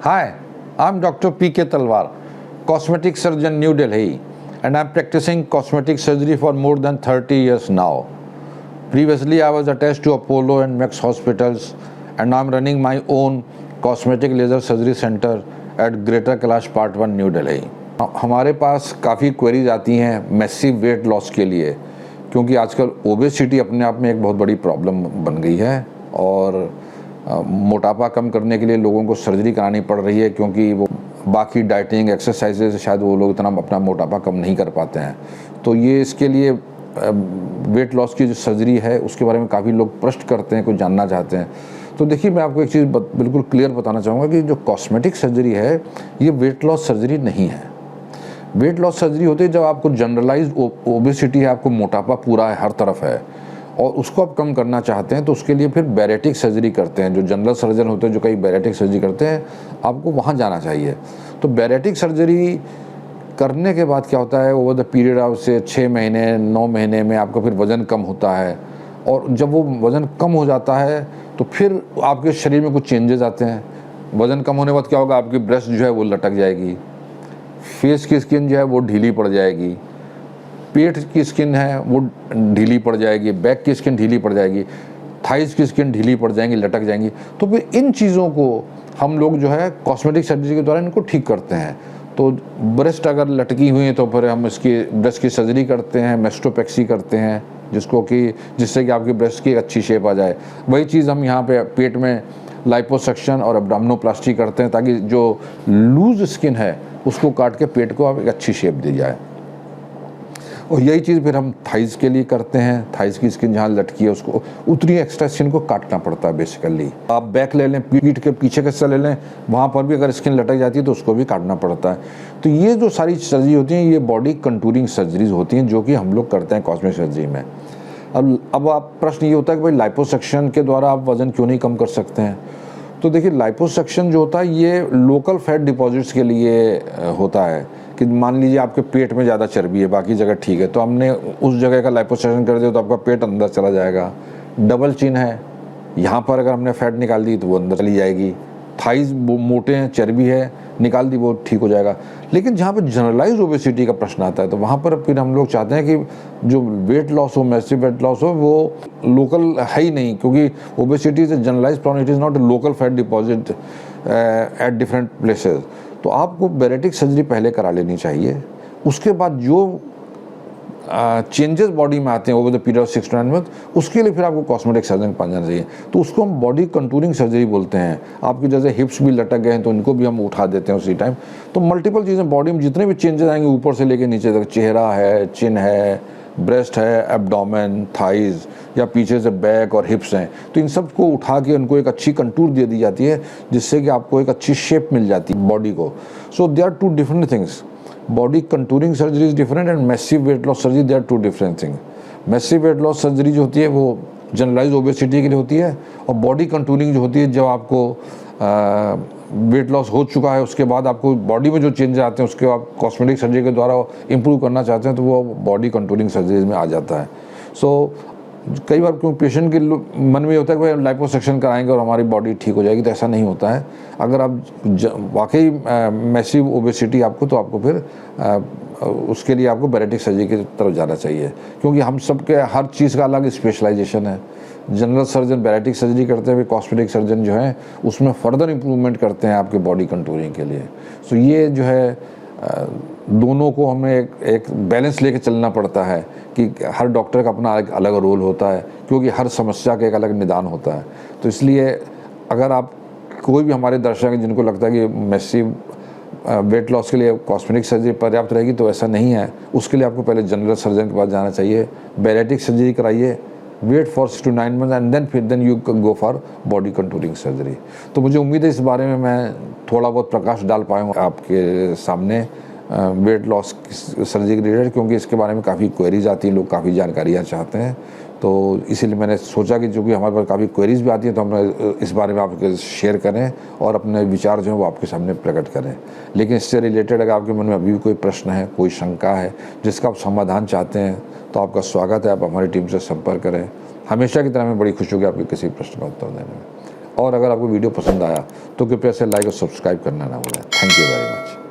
Hi, I'm Dr. P.K. Talwar, cosmetic surgeon, New Delhi, and I'm practicing cosmetic surgery for more than 30 years now. Previously, I was attached to Apollo and Max hospitals, and I'm running my own cosmetic laser surgery center at Greater Kailash Part 1, New Delhi. हमारे पास काफ़ी queries आती हैं massive weight loss के लिए, क्योंकि आजकल obesity अपने आप में एक बहुत बड़ी प्रॉब्लम बन गई है और मोटापा कम करने के लिए लोगों को सर्जरी करानी पड़ रही है, क्योंकि वो बाकी डाइटिंग एक्सरसाइजेज से शायद वो लोग इतना अपना मोटापा कम नहीं कर पाते हैं। तो ये इसके लिए वेट लॉस की जो सर्जरी है उसके बारे में काफ़ी लोग प्रश्न करते हैं, कुछ जानना चाहते हैं। तो देखिए, मैं आपको एक चीज़ बिल्कुल क्लियर बताना चाहूँगा कि जो कॉस्मेटिक सर्जरी है ये वेट लॉस सर्जरी नहीं है। वेट लॉस सर्जरी होती है जब आपको जनरलाइज्ड ओबेसिटी है, आपको मोटापा पूरा है, हर तरफ है, और उसको आप कम करना चाहते हैं, तो उसके लिए फिर बैरेटिक सर्जरी करते हैं। जो जनरल सर्जन होते हैं जो कई बैरेटिक सर्जरी करते हैं, आपको वहाँ जाना चाहिए। तो बैरेटिक सर्जरी करने के बाद क्या होता है, ओवर द पीरियड ऑफ से 6 महीने 9 महीने में आपका फिर वज़न कम होता है, और जब वो वज़न कम हो जाता है तो फिर आपके शरीर में कुछ चेंजेस आते हैं। वज़न कम होने के बाद क्या होगा, आपकी ब्रेस्ट जो है वो लटक जाएगी, फेस की स्किन जो है वो ढीली पड़ जाएगी, पेट की स्किन है वो ढीली पड़ जाएगी, बैक की स्किन ढीली पड़ जाएगी, थाइस की स्किन ढीली पड़ जाएंगी, लटक जाएंगी। तो फिर इन चीज़ों को हम लोग जो है कॉस्मेटिक सर्जरी के द्वारा इनको ठीक करते हैं। तो ब्रेस्ट अगर लटकी हुई है तो फिर हम इसकी ब्रेस्ट की सर्जरी करते हैं, मेस्टोपेक्सी करते हैं, जिससे कि आपकी ब्रेस्ट की एक अच्छी शेप आ जाए। वही चीज़ हम यहाँ पे पेट में लाइपोसक्शन और एब्डोमिनोप्लास्टी करते हैं, ताकि जो लूज स्किन है उसको काट के पेट को आप एक अच्छी शेप दी जाए। और यही चीज़ फिर हम थाइज़ के लिए करते हैं। थाइज़ की स्किन जहाँ लटकी है उसको उतनी एक्स्ट्रा स्किन को काटना पड़ता है बेसिकली। आप बैक ले लें, पीठ के पीछे का हिस्सा ले लें, वहाँ पर भी अगर स्किन लटक जाती है तो उसको भी काटना पड़ता है। तो ये जो सारी सर्जरी होती हैं ये बॉडी कंटूरिंग सर्जरीज होती हैं, जो कि हम लोग करते हैं कॉस्मेटिक सर्जरी में। अब आप प्रश्न ये होता है कि भाई लाइपोसक्शन के द्वारा आप वज़न क्यों नहीं कम कर सकते हैं। तो देखिए, लाइपोसक्शन जो होता है ये लोकल फैट डिपॉजिट्स के लिए होता है। कि मान लीजिए आपके पेट में ज़्यादा चर्बी है, बाकी जगह ठीक है, तो हमने उस जगह का लाइपोसक्शन कर दिया तो आपका पेट अंदर चला जाएगा। डबल चिन है, यहाँ पर अगर हमने फैट निकाल दी तो वो अंदर चली जाएगी। थाइज मोटे हैं, चर्बी है, निकाल दी वो ठीक हो जाएगा। लेकिन जहाँ पर जनरलाइज ओबेसिटी का प्रश्न आता है तो वहाँ पर फिर हम लोग चाहते हैं कि जो वेट लॉस हो, मैसिव वेट लॉस हो, वो लोकल है ही नहीं, क्योंकि obesity is a generalize problem, it is not a local fat deposit at different places. तो आपको बैरेटिक सर्जरी पहले करा लेनी चाहिए। उसके बाद जो चेंजेस बॉडी में आते हैं over the period of 6 to 9 month, उसके लिए फिर आपको कॉस्मेटिक सर्जन के पास जाना चाहिए। तो उसको हम बॉडी कंटूरिंग सर्जरी बोलते हैं। आपकी जैसे हिप्स भी लटक गए हैं तो इनको भी हम उठा देते हैं उसी टाइम। तो मल्टीपल चीज़ें बॉडी में जितने भी चेंजेस आएंगे ऊपर से लेके नीचे तक, चेहरा है, चिन है, ब्रेस्ट है, एब्डोमेन, थाइज या पीछे से बैक और हिप्स हैं, तो इन सब को उठा के उनको एक अच्छी कंटूर दे दी जाती है, जिससे कि आपको एक अच्छी शेप मिल जाती है बॉडी को। So they are two different things. Body contouring surgery is different and massive weight loss surgery, they are two different thing. Massive weight loss surgery जो होती है वो जनरलाइज ओबेसिटी के लिए होती है, और बॉडी कंटूरिंग जो होती है जब आपको वेट लॉस हो चुका है, उसके बाद आपको बॉडी में जो चेंज आते हैं उसके आप कॉस्मेटिक सर्जरी के द्वारा इंप्रूव करना चाहते हैं, तो वो बॉडी कंटूरिंग सर्जरी में आ जाता है। सो कई बार क्यों पेशेंट के मन में होता है कि भाई लाइपोसक्शन कराएंगे और हमारी बॉडी ठीक हो जाएगी, तो ऐसा नहीं होता है। अगर आप वाकई मैसिव ओबेसिटी आपको, तो आपको फिर उसके लिए आपको बैरेटिक सर्जरी की तरफ जाना चाहिए, क्योंकि हम सबके हर चीज़ का अलग स्पेशलाइजेशन है। जनरल सर्जन बैरेटिक सर्जरी करते हैं, कॉस्मेटिक सर्जन जो है उसमें फर्दर इम्प्रूवमेंट करते हैं आपके बॉडी कंटूरिंग के लिए। सो ये जो है दोनों को हमें एक बैलेंस लेके चलना पड़ता है कि हर डॉक्टर का अपना अलग रोल होता है, क्योंकि हर समस्या का एक अलग निदान होता है। तो इसलिए अगर आप कोई भी हमारे दर्शक हैं जिनको लगता है कि मैसिव वेट लॉस के लिए कॉस्मेटिक सर्जरी पर्याप्त रहेगी, तो ऐसा नहीं है। उसके लिए आपको पहले जनरल सर्जन के पास जाना चाहिए, बैरेटिक सर्जरी कराइए, wait for 6 to 9 month and then you go for body contouring surgery. तो मुझे उम्मीद है इस बारे में मैं थोड़ा बहुत प्रकाश डाल पाया हूँ आपके सामने वेट लॉस सर्जरी के रिलेटेड, क्योंकि इसके बारे में काफ़ी क्वेरीज आती हैं, लोग काफ़ी जानकारियाँ चाहते हैं। तो इसीलिए मैंने सोचा कि चूँकि हमारे पास काफ़ी क्वेरीज भी आती हैं, तो हम इस बारे में आपके शेयर करें और अपने विचार जो हैं वो आपके सामने प्रकट करें। लेकिन इससे रिलेटेड अगर आपके मन में अभी भी कोई प्रश्न है, कोई शंका है जिसका आप समाधान चाहते हैं, तो आपका स्वागत है, आप हमारी टीम से संपर्क करें। हमेशा की तरह हमें बड़ी खुशी होगी आपके किसी प्रश्न का उत्तर देने में। और अगर आपको वीडियो पसंद आया तो कृपया से लाइक और सब्सक्राइब करना ना भूलें। Thank you very much.